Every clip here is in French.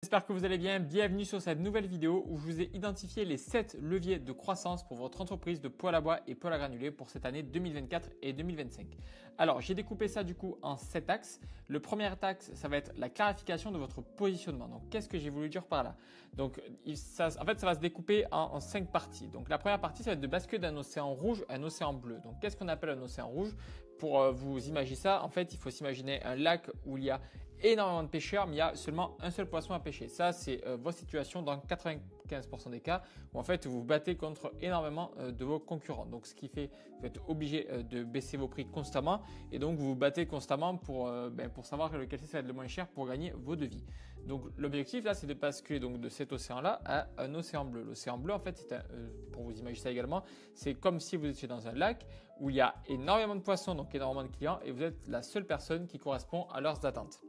J'espère que vous allez bien. Bienvenue sur cette nouvelle vidéo où je vous ai identifié les 7 leviers de croissance pour votre entreprise de poêle à bois et poêle à granulés pour cette année 2024 et 2025. Alors, j'ai découpé ça du coup en 7 axes. Le premier axe, ça va être la clarification de votre positionnement. Donc, qu'est-ce que j'ai voulu dire par là? Donc, ça va se découper en 5 parties. Donc, la première partie, ça va être de basculer d'un océan rouge à un océan bleu. Donc, qu'est-ce qu'on appelle un océan rouge? Pour vous imaginer ça, en fait, il faut s'imaginer un lac où il y a énormément de pêcheurs, mais il y a seulement un seul poisson à pêcher. Ça, c'est votre situation dans 95% des cas où en fait vous vous battez contre énormément de vos concurrents. Donc, ce qui fait que vous êtes obligé de baisser vos prix constamment et donc vous vous battez constamment pour savoir lequel ça va être le moins cher pour gagner vos devis. Donc, l'objectif là, c'est de basculer donc de cet océan-là à un océan bleu. L'océan bleu, en fait, c'est pour vous imaginer ça également, c'est comme si vous étiez dans un lac où il y a énormément de poissons, donc énormément de clients, et vous êtes la seule personne qui correspond à leurs attentes.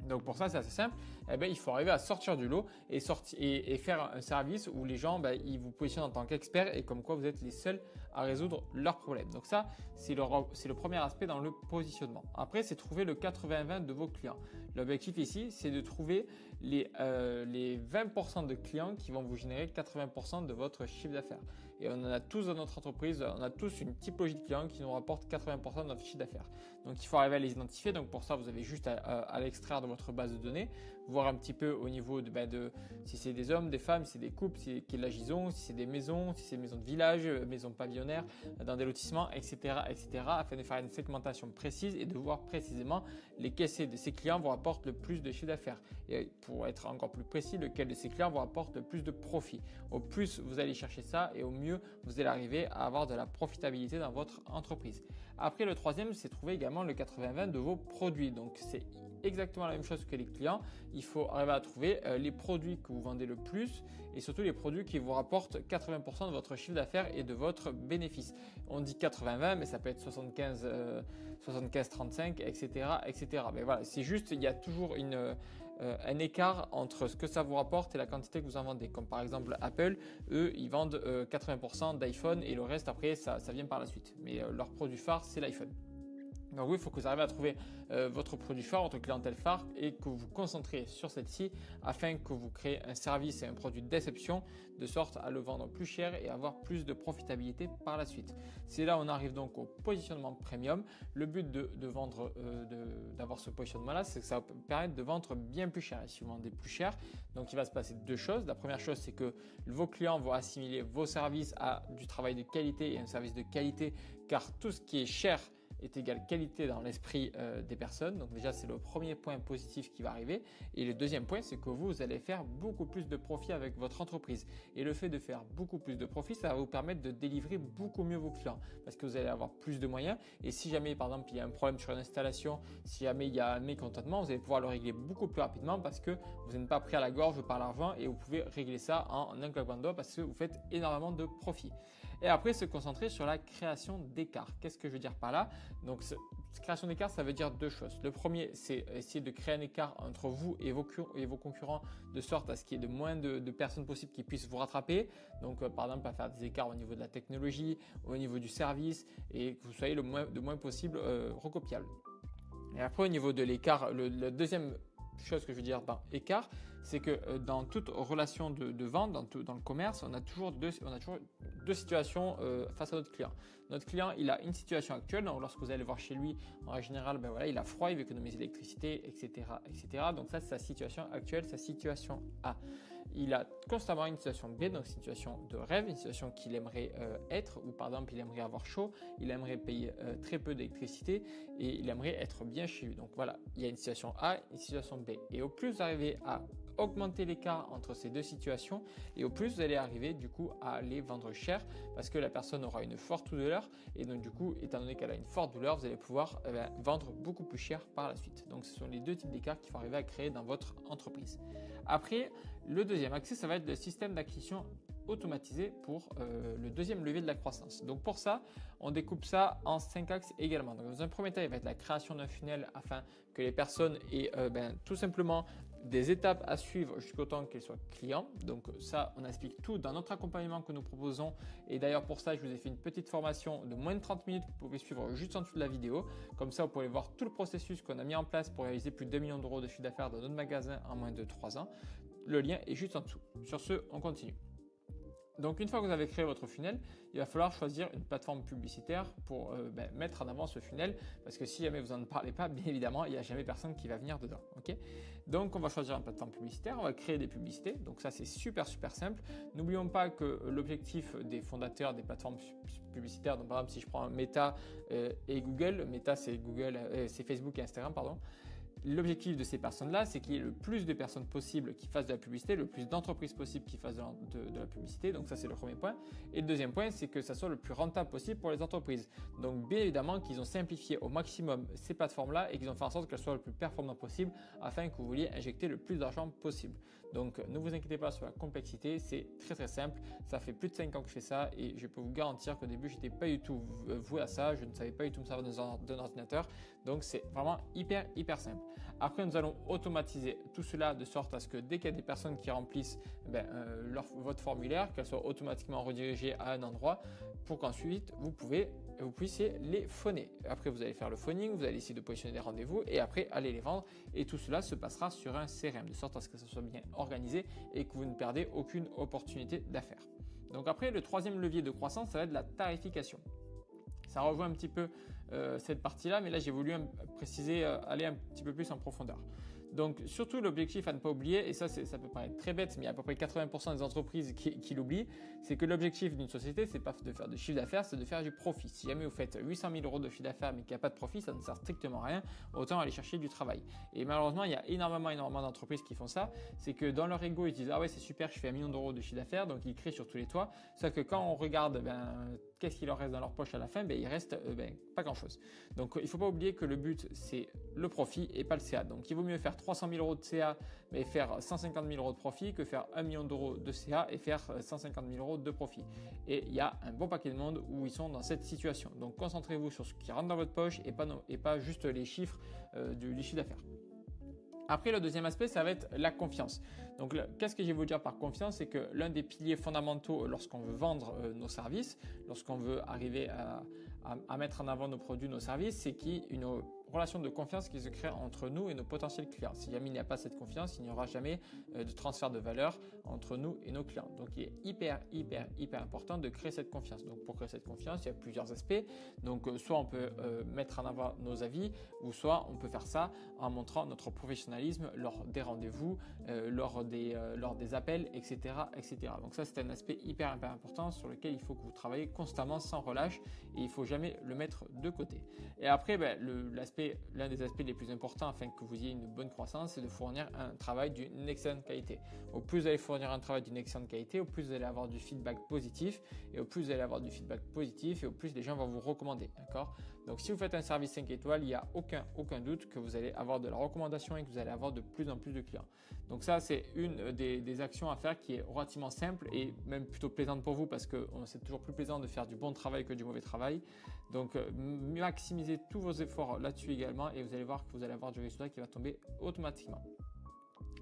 Donc pour ça, c'est assez simple. Il faut arriver à sortir du lot et faire un service où les gens, ils vous positionnent en tant qu'experts et comme quoi vous êtes les seuls à résoudre leurs problèmes. Donc ça, c'est le premier aspect dans le positionnement. Après, c'est trouver le 80-20 de vos clients. L'objectif ici, c'est de trouver les 20% de clients qui vont vous générer 80% de votre chiffre d'affaires. Et on en a tous dans notre entreprise, on a tous une typologie de clients qui nous rapportent 80% de notre chiffre d'affaires. Donc il faut arriver à les identifier. Donc pour ça, vous avez juste à l'extraire de votre base de données, voir un petit peu au niveau de si c'est des hommes, des femmes, si c'est des couples, si c'est de la gison, si c'est des maisons, si c'est des maisons de village, maisons pavillonnaires, dans des lotissements, etc., afin de faire une segmentation précise et de voir précisément lesquels de ces clients vous rapportent le plus de chiffre d'affaires. Et pour être encore plus précis, lequel de ces clients vous rapporte le plus de profit. Au plus vous allez chercher ça et au mieux vous allez arriver à avoir de la profitabilité dans votre entreprise. Après, le troisième, c'est trouver également le 80-20 de vos produits. Donc, c'est exactement la même chose que les clients. Il faut arriver à trouver les produits que vous vendez le plus et surtout les produits qui vous rapportent 80% de votre chiffre d'affaires et de votre bénéfice. On dit 80-20, mais ça peut être 75-35, etc. Mais voilà, c'est juste, il y a toujours un écart entre ce que ça vous rapporte et la quantité que vous en vendez. Comme par exemple Apple, eux, ils vendent 80% d'iPhone et le reste après, ça vient par la suite. Mais leur produit phare, c'est l'iPhone. Donc oui, il faut que vous arriviez à trouver votre produit phare, votre clientèle phare et que vous vous concentrez sur celle-ci afin que vous créez un service et un produit d'exception de sorte à le vendre plus cher et avoir plus de profitabilité par la suite. C'est là où on arrive donc au positionnement premium. Le but d'avoir ce positionnement-là, c'est que ça va permettre de vendre bien plus cher. Et si vous vendez plus cher, donc il va se passer deux choses. La première chose, c'est que vos clients vont assimiler vos services à du travail de qualité et un service de qualité car tout ce qui est cher est égal qualité dans l'esprit des personnes. Donc déjà, c'est le premier point positif qui va arriver. Et le deuxième point, c'est que vous allez faire beaucoup plus de profit avec votre entreprise. Et le fait de faire beaucoup plus de profit, ça va vous permettre de délivrer beaucoup mieux vos clients parce que vous allez avoir plus de moyens. Et si jamais, par exemple, il y a un problème sur une installation, si jamais il y a un mécontentement, vous allez pouvoir le régler beaucoup plus rapidement parce que vous n'êtes pas pris à la gorge par l'argent et vous pouvez régler ça en un claquement de doigts parce que vous faites énormément de profit. Et après, se concentrer sur la création d'écart. Qu'est-ce que je veux dire par là? Donc, création d'écart, ça veut dire deux choses. Le premier, c'est essayer de créer un écart entre vous et vos concurrents de sorte à ce qu'il y ait de moins de personnes possibles qui puissent vous rattraper. Donc, par exemple, à faire des écarts au niveau de la technologie, au niveau du service et que vous soyez le moins possible recopiable. Et après, au niveau de l'écart, le deuxième chose que je veux dire dans écart, c'est que dans toute relation de vente, dans le commerce, on a toujours deux situations face à notre client. Notre client, il a une situation actuelle. Donc, lorsque vous allez voir chez lui, en général, il a froid, il veut économiser l'électricité, etc. Donc ça, c'est sa situation actuelle, sa situation A. Il a constamment une situation B, donc une situation de rêve, une situation qu'il aimerait être, ou par exemple, il aimerait avoir chaud, il aimerait payer très peu d'électricité et il aimerait être bien chez lui. Donc voilà, il y a une situation A, une situation B. Et au plus vous arrivez à augmenter l'écart entre ces deux situations et au plus vous allez arriver du coup à les vendre cher parce que la personne aura une forte douleur et donc du coup étant donné qu'elle a une forte douleur vous allez pouvoir vendre beaucoup plus cher par la suite. Donc ce sont les deux types d'écarts qu'il faut arriver à créer dans votre entreprise. Après, le deuxième axe, ça va être le système d'acquisition automatisé pour le deuxième levier de la croissance. Donc pour ça, on découpe ça en 5 axes également. Donc dans un premier temps, il va être la création d'un funnel afin que les personnes aient tout simplement des étapes à suivre jusqu'au temps qu'elle soit client. Donc ça, on explique tout dans notre accompagnement que nous proposons. Et d'ailleurs, pour ça, je vous ai fait une petite formation de moins de 30 minutes que vous pouvez suivre juste en dessous de la vidéo. Comme ça, vous pouvez voir tout le processus qu'on a mis en place pour réaliser plus de 2 millions d'euros de chiffre d'affaires dans notre magasin en moins de 3 ans. Le lien est juste en dessous. Sur ce, on continue. Donc une fois que vous avez créé votre funnel, il va falloir choisir une plateforme publicitaire pour mettre en avant ce funnel, parce que si jamais vous n'en parlez pas, bien évidemment, il n'y a jamais personne qui va venir dedans. Okay, donc on va choisir une plateforme publicitaire, on va créer des publicités, donc ça c'est super simple. N'oublions pas que l'objectif des fondateurs des plateformes publicitaires, donc par exemple si je prends Meta et Google, Meta c'est c'est Facebook et Instagram, pardon. L'objectif de ces personnes-là, c'est qu'il y ait le plus de personnes possibles qui fassent de la publicité, le plus d'entreprises possibles qui fassent de la publicité. Donc ça, c'est le premier point. Et le deuxième point, c'est que ça soit le plus rentable possible pour les entreprises. Donc bien évidemment qu'ils ont simplifié au maximum ces plateformes-là et qu'ils ont fait en sorte qu'elles soient le plus performantes possible afin que vous vouliez injecter le plus d'argent possible. Donc ne vous inquiétez pas sur la complexité, c'est très simple. Ça fait plus de 5 ans que je fais ça et je peux vous garantir qu'au début, je n'étais pas du tout voué à ça. Je ne savais pas du tout me servir d'un ordinateur. Donc c'est vraiment hyper simple. Après, nous allons automatiser tout cela de sorte à ce que dès qu'il y a des personnes qui remplissent votre formulaire, qu'elles soient automatiquement redirigées à un endroit pour qu'ensuite vous puissiez les phoner. Après, vous allez faire le phoning, vous allez essayer de positionner des rendez-vous et après aller les vendre. Et tout cela se passera sur un CRM de sorte à ce que ça soit bien organisé et que vous ne perdez aucune opportunité d'affaires. Donc après, le troisième levier de croissance, ça va être la tarification. Ça rejoint un petit peu cette partie-là, mais là j'ai voulu préciser, aller un petit peu plus en profondeur. Donc surtout l'objectif à ne pas oublier, et ça peut paraître très bête, mais il y a à peu près 80% des entreprises qui l'oublient, c'est que l'objectif d'une société, c'est pas de faire de chiffre d'affaires, c'est de faire du profit. Si jamais vous faites 800 000 euros de chiffre d'affaires mais qu'il n'y a pas de profit, ça ne sert strictement à rien, autant aller chercher du travail. Et malheureusement, il y a énormément d'entreprises qui font ça, c'est que dans leur ego, ils disent « Ah ouais, c'est super, je fais 1 million d'euros de chiffre d'affaires », donc ils crient sur tous les toits, sauf que quand on regarde qu'est-ce qu'il leur reste dans leur poche à la fin, il reste pas grand-chose. Donc il ne faut pas oublier que le but, c'est le profit et pas le CA. Donc il vaut mieux faire 300 000 euros de CA mais faire 150 000 euros de profit que faire 1 million d'euros de CA et faire 150 000 euros de profit. Et il y a un bon paquet de monde où ils sont dans cette situation. Donc concentrez-vous sur ce qui rentre dans votre poche et pas juste les chiffres du chiffre d'affaires. Après, le deuxième aspect, ça va être la confiance. Donc, qu'est-ce que je vais vous dire par confiance? C'est que l'un des piliers fondamentaux lorsqu'on veut vendre nos services, lorsqu'on veut arriver à mettre en avant nos produits, nos services, c'est qu'il y ait une relation de confiance qui se crée entre nous et nos potentiels clients. Si jamais il n'y a pas cette confiance, il n'y aura jamais de transfert de valeur entre nous et nos clients. Donc, il est hyper important de créer cette confiance. Donc, pour créer cette confiance, il y a plusieurs aspects. Donc, soit on peut mettre en avant nos avis, ou soit on peut faire ça en montrant notre professionnalisme lors des rendez-vous, lors des appels, etc. Donc, ça, c'est un aspect hyper important sur lequel il faut que vous travaillez constamment sans relâche et il ne faut jamais le mettre de côté. Et après, l'un des aspects les plus importants afin que vous ayez une bonne croissance, c'est de fournir un travail d'une excellente qualité. Au plus vous allez fournir un travail d'une excellente qualité, au plus vous allez avoir du feedback positif et au plus vous allez avoir du feedback positif et au plus les gens vont vous recommander. D'accord? Donc si vous faites un service 5 étoiles, il n'y a aucun doute que vous allez avoir de la recommandation et que vous allez avoir de plus en plus de clients. Donc ça, c'est une des actions à faire qui est relativement simple et même plutôt plaisante pour vous parce que c'est toujours plus plaisant de faire du bon travail que du mauvais travail. Donc maximisez tous vos efforts là-dessus également et vous allez voir que vous allez avoir du résultat qui va tomber automatiquement.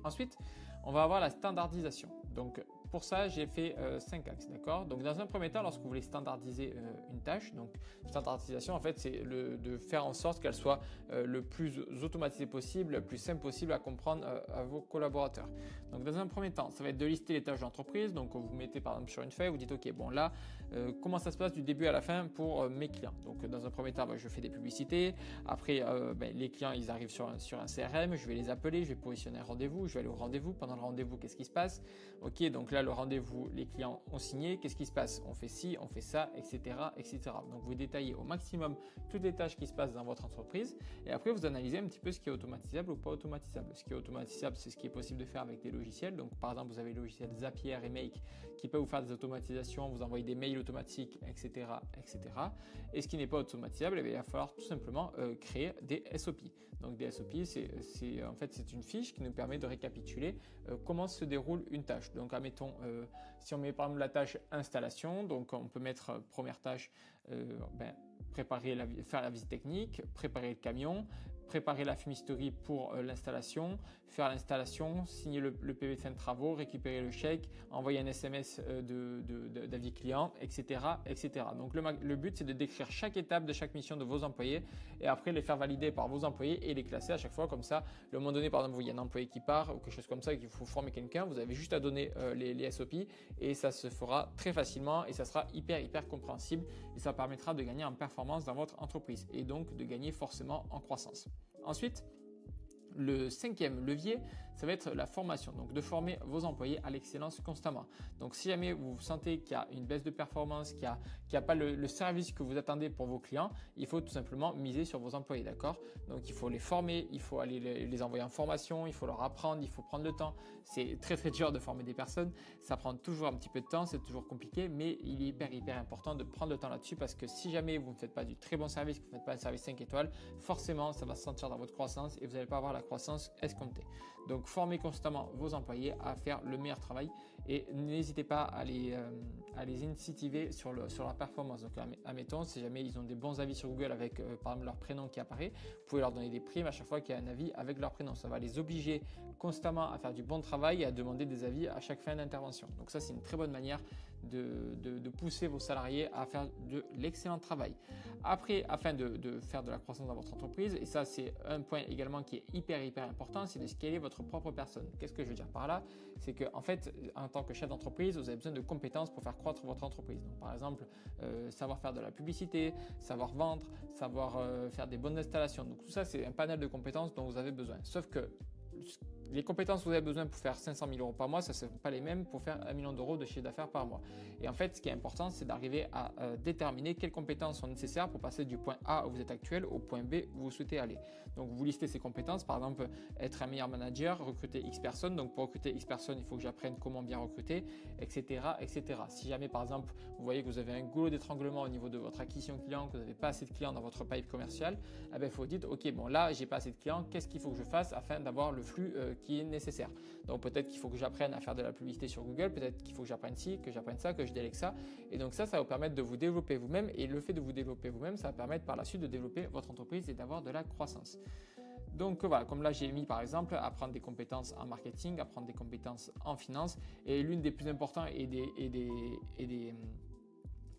Ensuite, on va avoir la standardisation. Donc pour ça, j'ai fait 5 axes, d'accord? Donc dans un premier temps, lorsque vous voulez standardiser une tâche, donc standardisation en fait, c'est de faire en sorte qu'elle soit le plus automatisée possible, le plus simple possible à comprendre à vos collaborateurs. Donc dans un premier temps, ça va être de lister les tâches d'entreprise. Donc vous mettez par exemple sur une feuille, vous dites ok, bon là, comment ça se passe du début à la fin pour mes clients? Donc dans un premier temps, je fais des publicités. Après, les clients, ils arrivent sur un CRM, je vais les appeler, je vais positionner un rendez-vous, je vais aller au rendez-vous. Pendant le rendez-vous, qu'est-ce qui se passe? Ok, donc là, le rendez-vous, les clients ont signé, qu'est-ce qui se passe? On fait ci, on fait ça, etc. Donc vous détaillez au maximum toutes les tâches qui se passent dans votre entreprise et après vous analysez un petit peu ce qui est automatisable ou pas automatisable. Ce qui est automatisable, c'est ce qui est possible de faire avec des logiciels. Donc par exemple, vous avez le logiciel Zapier et Make qui peut vous faire des automatisations, vous envoyer des mails automatiques, etc. Et ce qui n'est pas automatisable, il va falloir tout simplement créer des SOP. Donc des SOP, c'est une fiche qui nous permet de récapituler comment se déroule une tâche. Donc admettons, si on met par exemple la tâche installation, donc on peut mettre première tâche, faire la visite technique, préparer le camion, préparer la fumisterie pour l'installation, faire l'installation, signer le PV de fin de travaux, récupérer le chèque, envoyer un SMS d'avis client, etc., etc. Donc le but, c'est de décrire chaque étape de chaque mission de vos employés et après les faire valider par vos employés et les classer à chaque fois. Comme ça, le moment donné, par exemple, il y a un employé qui part ou quelque chose comme ça et qu'il faut former quelqu'un, vous avez juste à donner les SOP et ça se fera très facilement et ça sera hyper compréhensible et ça permettra de gagner en performance dans votre entreprise et donc de gagner forcément en croissance. Ensuite, le cinquième levier, ça va être la formation, donc de former vos employés à l'excellence constamment. Donc si jamais vous sentez qu'il y a une baisse de performance, qu'il n'y a pas le service que vous attendez pour vos clients, il faut tout simplement miser sur vos employés, d'accord? Donc il faut les former, il faut aller les envoyer en formation, il faut leur apprendre, il faut prendre le temps. C'est très dur de former des personnes, ça prend toujours un petit peu de temps, c'est toujours compliqué, mais il est hyper important de prendre le temps là-dessus parce que si jamais vous ne faites pas du très bon service, que vous ne faites pas un service 5 étoiles, forcément ça va se sentir dans votre croissance et vous n'allez pas avoir la croissance escomptée. Donc formez constamment vos employés à faire le meilleur travail et n'hésitez pas à les incentiver sur leur performance. Donc admettons, si jamais ils ont des bons avis sur Google avec par exemple leur prénom qui apparaît, vous pouvez leur donner des primes à chaque fois qu'il y a un avis avec leur prénom. Ça va les obliger constamment à faire du bon travail et à demander des avis à chaque fin d'intervention. Donc ça, c'est une très bonne manière de pousser vos salariés à faire de l'excellent travail. Après, afin de faire de la croissance dans votre entreprise, et ça c'est un point également qui est hyper important, c'est de scaler votre propre personne. Qu'est-ce que je veux dire par là? C'est que en fait, en tant que chef d'entreprise, vous avez besoin de compétences pour faire croître votre entreprise. Donc, par exemple, savoir faire de la publicité, savoir vendre, savoir faire des bonnes installations. Donc tout ça, c'est un panel de compétences dont vous avez besoin. Sauf que les compétences que vous avez besoin pour faire 500 000 euros par mois, ça ne sont pas les mêmes pour faire 1 million d'euros de chiffre d'affaires par mois. Et en fait, ce qui est important, c'est d'arriver à déterminer quelles compétences sont nécessaires pour passer du point A où vous êtes actuel au point B où vous souhaitez aller. Donc, vous listez ces compétences, par exemple, être un meilleur manager, recruter X personnes. Donc, pour recruter X personnes, il faut que j'apprenne comment bien recruter, etc., etc. Si jamais, par exemple, vous voyez que vous avez un goulot d'étranglement au niveau de votre acquisition client, que vous n'avez pas assez de clients dans votre pipe commercial, eh bien, il faut vous dire, OK, bon, là, j'ai pas assez de clients, qu'est-ce qu'il faut que je fasse afin d'avoir le flux qui est nécessaire. Donc peut-être qu'il faut que j'apprenne à faire de la publicité sur Google, peut-être qu'il faut que j'apprenne ci, que j'apprenne ça, que je délègue ça. Et donc ça va vous permettre de vous développer vous-même et le fait de vous développer vous-même, ça va permettre par la suite de développer votre entreprise et d'avoir de la croissance. Donc voilà, comme là j'ai mis par exemple apprendre des compétences en marketing, apprendre des compétences en finance et l'une des plus importantes et des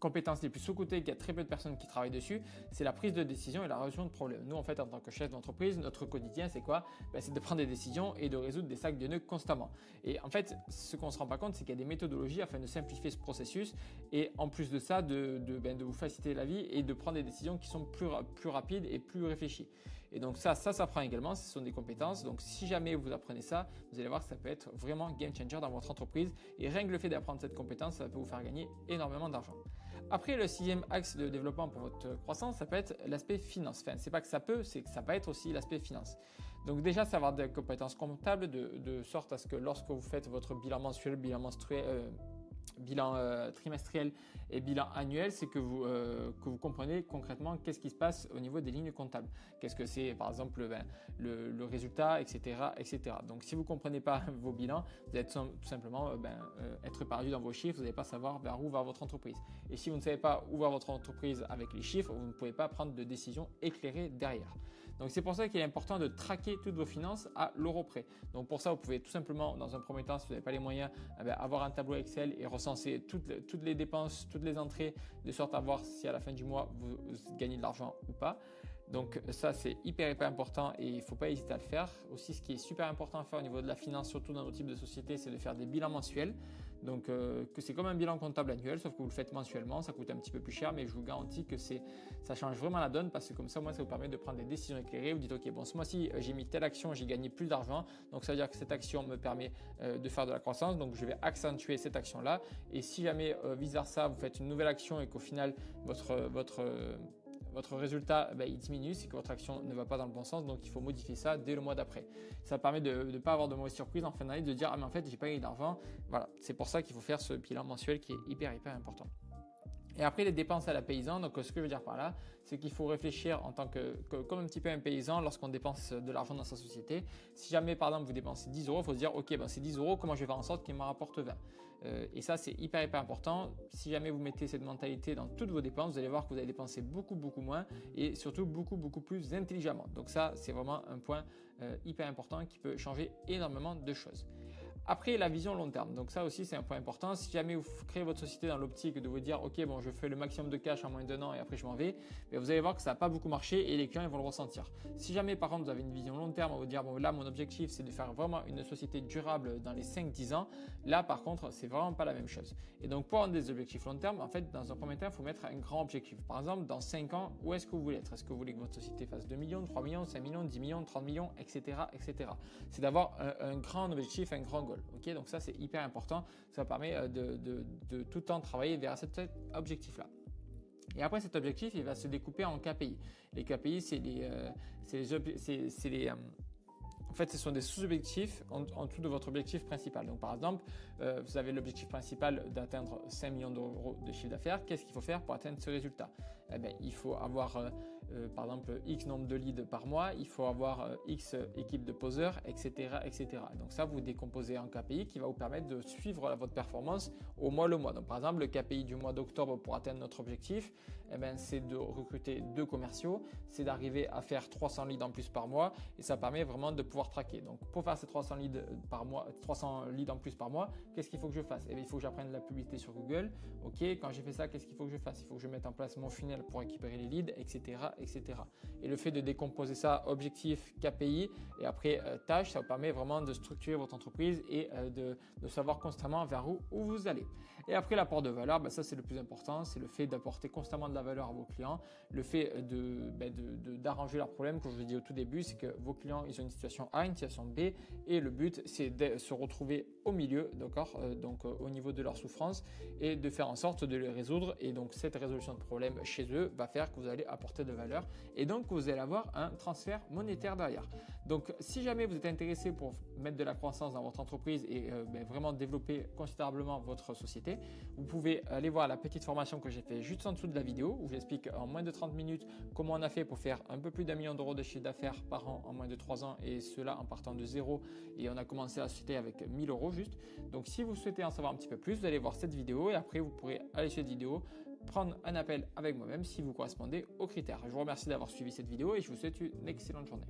compétences les plus sous-cotées, qu'il y a très peu de personnes qui travaillent dessus, c'est la prise de décision et la résolution de problèmes. Nous, en fait, en tant que chef d'entreprise, notre quotidien, c'est quoi? C'est de prendre des décisions et de résoudre des sacs de nœuds constamment. Et en fait, ce qu'on ne se rend pas compte, c'est qu'il y a des méthodologies afin de simplifier ce processus et en plus de ça, de vous faciliter la vie et de prendre des décisions qui sont plus rapides et plus réfléchies. Et donc ça s'apprend également, ce sont des compétences. Donc si jamais vous apprenez ça, vous allez voir que ça peut être vraiment game changer dans votre entreprise. Et rien que le fait d'apprendre cette compétence, ça peut vous faire gagner énormément d'argent. Après, le sixième axe de développement pour votre croissance, ça peut être l'aspect finance. Enfin, c'est pas que ça peut, c'est que ça peut être aussi l'aspect finance. Donc déjà, savoir des compétences comptables de sorte à ce que lorsque vous faites votre bilan mensuel, bilan trimestriel et bilan annuel, c'est que vous comprenez concrètement qu'est-ce qui se passe au niveau des lignes comptables. Qu'est-ce que c'est, par exemple, le résultat, etc., etc. Donc, si vous ne comprenez pas vos bilans, vous allez tout simplement être perdu dans vos chiffres, vous n'allez pas savoir vers où va votre entreprise. Et si vous ne savez pas où va votre entreprise avec les chiffres, vous ne pouvez pas prendre de décision éclairée derrière. Donc, c'est pour ça qu'il est important de traquer toutes vos finances à l'euro près. Donc, pour ça, vous pouvez tout simplement, dans un premier temps, si vous n'avez pas les moyens, avoir un tableau Excel et recenser toutes les dépenses, toutes les entrées, de sorte à voir si à la fin du mois, vous gagnez de l'argent ou pas. Donc ça, c'est hyper important et il ne faut pas hésiter à le faire. Aussi, ce qui est super important à faire au niveau de la finance, surtout dans nos types de sociétés, c'est de faire des bilans mensuels. Donc que c'est comme un bilan comptable annuel, sauf que vous le faites mensuellement, ça coûte un petit peu plus cher, mais je vous garantis que ça change vraiment la donne parce que comme ça, moi, ça vous permet de prendre des décisions éclairées. Vous dites, ok, bon, ce mois-ci, j'ai mis telle action, j'ai gagné plus d'argent, donc ça veut dire que cette action me permet de faire de la croissance, donc je vais accentuer cette action-là. Et si jamais vice-versa, vous faites une nouvelle action et qu'au final, votre résultat il diminue, c'est que votre action ne va pas dans le bon sens, donc il faut modifier ça dès le mois d'après. Ça permet de ne pas avoir de mauvaises surprises en fin d'année, de dire ah mais en fait j'ai pas gagné d'argent. Voilà, c'est pour ça qu'il faut faire ce bilan mensuel qui est hyper important. Et après, les dépenses à la paysan, donc ce que je veux dire par là, c'est qu'il faut réfléchir en tant comme un petit peu un paysan lorsqu'on dépense de l'argent dans sa société. Si jamais, par exemple, vous dépensez 10 euros, il faut se dire, ok, ben, c'est 10 euros, comment je vais faire en sorte qu'il m'en rapporte 20 et ça, c'est hyper, hyper important. Si jamais vous mettez cette mentalité dans toutes vos dépenses, vous allez voir que vous allez dépenser beaucoup, beaucoup moins et surtout beaucoup, beaucoup plus intelligemment. Donc ça, c'est vraiment un point hyper important qui peut changer énormément de choses. Après, la vision long terme. Donc ça aussi, c'est un point important. Si jamais vous créez votre société dans l'optique de vous dire, ok, bon, je fais le maximum de cash en moins d'un an et après je m'en vais, mais vous allez voir que ça n'a pas beaucoup marché et les clients ils vont le ressentir. Si jamais, par contre, vous avez une vision long terme, on va vous dire, bon, là, mon objectif, c'est de faire vraiment une société durable dans les 5-10 ans. Là, par contre, c'est vraiment pas la même chose. Et donc, pour avoir des objectifs long terme, en fait, dans un premier temps, il faut mettre un grand objectif. Par exemple, dans 5 ans, où est-ce que vous voulez être? Est-ce que vous voulez que votre société fasse 2 millions, 3 millions, 5 millions, 10 millions, 30 millions, etc., etc. C'est d'avoir un grand objectif, un grand goal. Ok, donc ça, c'est hyper important. Ça permet de tout le temps travailler vers cet objectif-là. Et après, cet objectif, il va se découper en KPI. Les KPI, en fait, ce sont des sous-objectifs en dessous de votre objectif principal. Donc, par exemple, vous avez l'objectif principal d'atteindre 5 millions d'euros de chiffre d'affaires. Qu'est-ce qu'il faut faire pour atteindre ce résultat? Eh bien, il faut avoir, par exemple, X nombre de leads par mois. Il faut avoir X équipes de poseurs, etc., etc. Donc, ça, vous décomposez en KPI qui va vous permettre de suivre votre performance au mois le mois. Donc, par exemple, le KPI du mois d'octobre pour atteindre notre objectif, eh bien, c'est de recruter 2 commerciaux. C'est d'arriver à faire 300 leads en plus par mois. Et ça permet vraiment de pouvoir traquer. Donc, pour faire ces 300 leads par mois, 300 leads en plus par mois, qu'est-ce qu'il faut que je fasse? Eh bien, il faut que j'apprenne la publicité sur Google. Ok, quand j'ai fait ça, qu'est-ce qu'il faut que je fasse? Il faut que je mette en place mon funnel pour récupérer les leads, etc., etc. Et le fait de décomposer ça, objectif, KPI, et après tâches, ça vous permet vraiment de structurer votre entreprise et de savoir constamment vers où vous allez. Et après, l'apport de valeur, ben, ça c'est le plus important, c'est le fait d'apporter constamment de la valeur à vos clients, le fait d'arranger leurs problèmes, comme je vous ai dit au tout début, c'est que vos clients, ils ont une situation A, une situation B, et le but, c'est de se retrouver au milieu, d'accord, donc au niveau de leur souffrance, et de faire en sorte de les résoudre. Et donc, cette résolution de problème chez eux va faire que vous allez apporter de valeur, et donc vous allez avoir un transfert monétaire derrière. Donc, si jamais vous êtes intéressé pour mettre de la croissance dans votre entreprise et vraiment développer considérablement votre société, vous pouvez aller voir la petite formation que j'ai fait juste en dessous de la vidéo, où j'explique en moins de 30 minutes comment on a fait pour faire un peu plus d'1 million d'euros de chiffre d'affaires par an en moins de 3 ans, et cela en partant de zéro, et on a commencé la société avec 1000 euros juste. Donc si vous souhaitez en savoir un petit peu plus, vous allez voir cette vidéo et après vous pourrez aller sur cette vidéo, prendre un appel avec moi-même si vous correspondez aux critères. Je vous remercie d'avoir suivi cette vidéo et je vous souhaite une excellente journée.